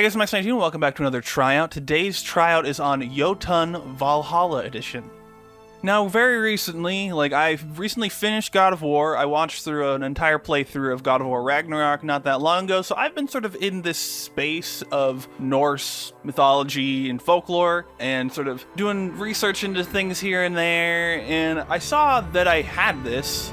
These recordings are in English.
Hey guys, I'm Max19 and welcome back to another tryout. Today's tryout is on Jotun Valhalla edition. Now, very recently, I've recently finished God of War. I watched through an entire playthrough of God of War Ragnarok not that long ago, so I've been sort of in this space of Norse mythology and folklore, and sort of doing research into things here and there, and I saw that I had this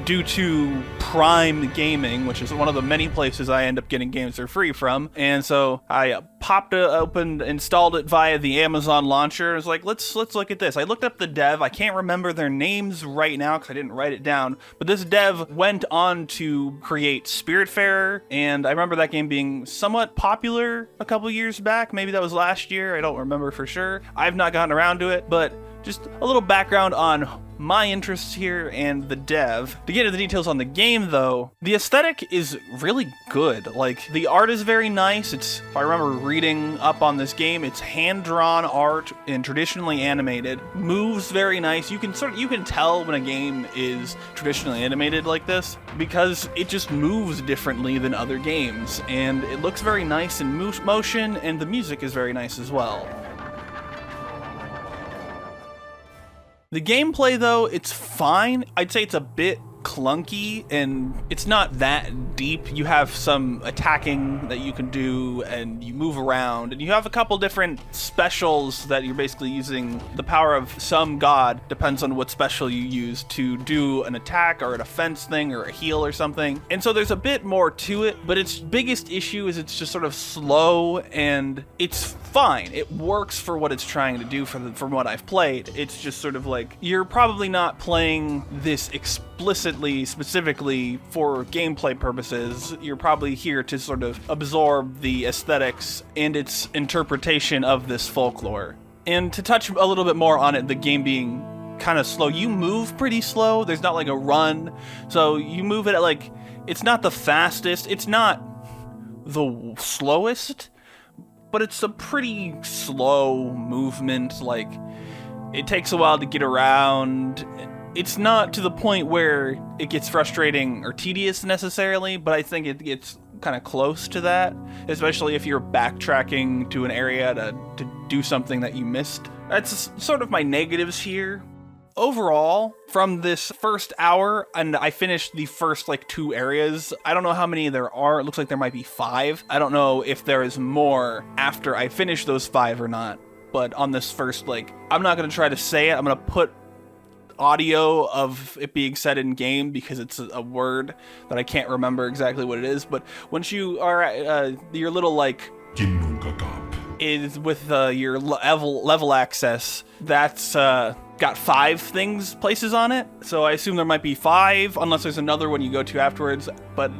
due to Prime Gaming, which is one of the many places I end up getting games for free from. And so I popped it open, installed it via the Amazon launcher. I was like, let's look at this. I looked up the dev. I can't remember their names right now because I didn't write it down. But this dev went on to create Spiritfarer, and I remember that game being somewhat popular a couple years back. Maybe that was last year. I don't remember for sure. I've not gotten around to it, but just a little background on my interests here and the dev. To get into the details on the game, though, the aesthetic is really good. Like, the art is very nice. It's, if I remember reading up on this game, it's hand-drawn art and traditionally animated. Moves very nice. You can tell when a game is traditionally animated like this because it just moves differently than other games, and it looks very nice in motion, and the music is very nice as well. The gameplay, though, it's fine. I'd say it's a bit clunky, and it's not that deep. You have some attacking that you can do, and you move around, and you have a couple different specials that you're basically using the power of some god, depends on what special you use, to do an attack or a defense thing or a heal or something. And so there's a bit more to it, but its biggest issue is it's just sort of slow, and it's fine. It works for what it's trying to do from what I've played. It's just sort of like, you're probably not playing this specifically for gameplay purposes. You're probably here to sort of absorb the aesthetics and its interpretation of this folklore. And to touch a little bit more on it, the game being kind of slow, you move pretty slow. There's not like a run, so you move it at it's not the fastest, it's not the slowest, but it's a pretty slow movement. Like, it takes a while to get around. It's not to the point where it gets frustrating or tedious necessarily, but I think it gets kind of close to that, especially if you're backtracking to an area to do something that you missed. That's sort of my negatives here. Overall, from this first hour, and I finished the first 2 areas. I don't know how many there are. It looks like there might be 5. I don't know if there is more after I finish those 5 or not. But on this first, I'm not going to try to say it. I'm going to put audio of it being said in game because it's a word that I can't remember exactly what it is. But once you are at your little is with your level access, that's got 5 places on it, so I assume there might be 5 unless there's another one you go to afterwards, but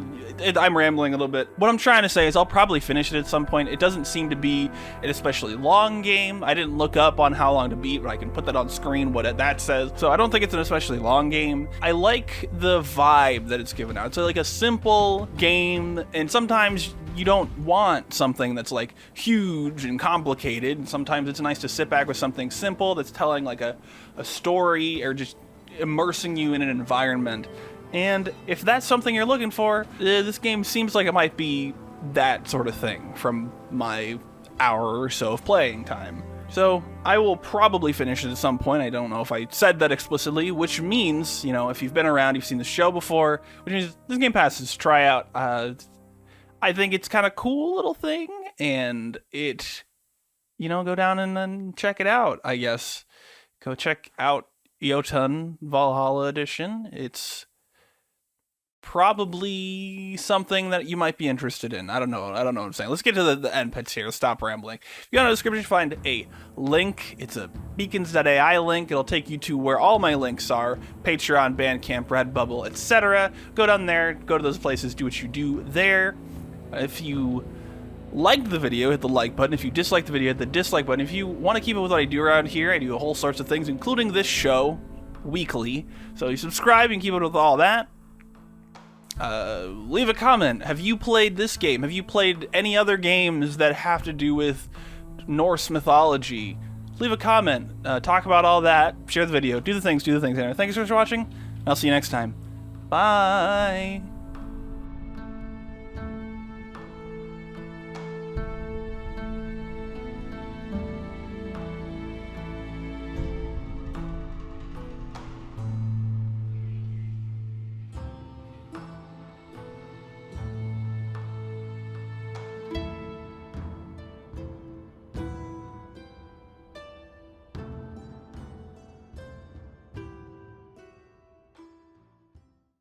I'm rambling a little bit. What I'm trying to say is I'll probably finish it at some point. It doesn't seem to be an especially long game. I didn't look up on how long to beat, but I can put that on screen what that says, so I don't think it's an especially long game. I like the vibe that it's given out. It's like a simple game, and sometimes you don't want something that's huge and complicated. Sometimes it's nice to sit back with something simple that's telling a story or just immersing you in an environment. And if that's something you're looking for, this game seems like it might be that sort of thing from my hour or so of playing time. So I will probably finish it at some point. I don't know if I said that explicitly, which means, if you've been around, you've seen the show before, which means this Game Pass is tryout. I think it's kind of cool little thing, and it, go down and then check it out, I guess. Go check out Jotun Valhalla edition. It's probably something that you might be interested in. I don't know what I'm saying. Let's get to the end bits here. Stop rambling. If you go in the description, find a link. It's a beacons.ai link. It'll take you to where all my links are: Patreon, Bandcamp, Redbubble, etc. Go down there, go to those places, do what you do there. If you liked the video, hit the like button. If you disliked the video, hit the dislike button. If you want to keep up with what I do around here, I do a whole sorts of things, including this show, weekly. So you subscribe and keep up with all that. Leave a comment. Have you played this game? Have you played any other games that have to do with Norse mythology? Leave a comment. Talk about all that. Share the video. Do the things. Thank you so much for watching. I'll see you next time. Bye.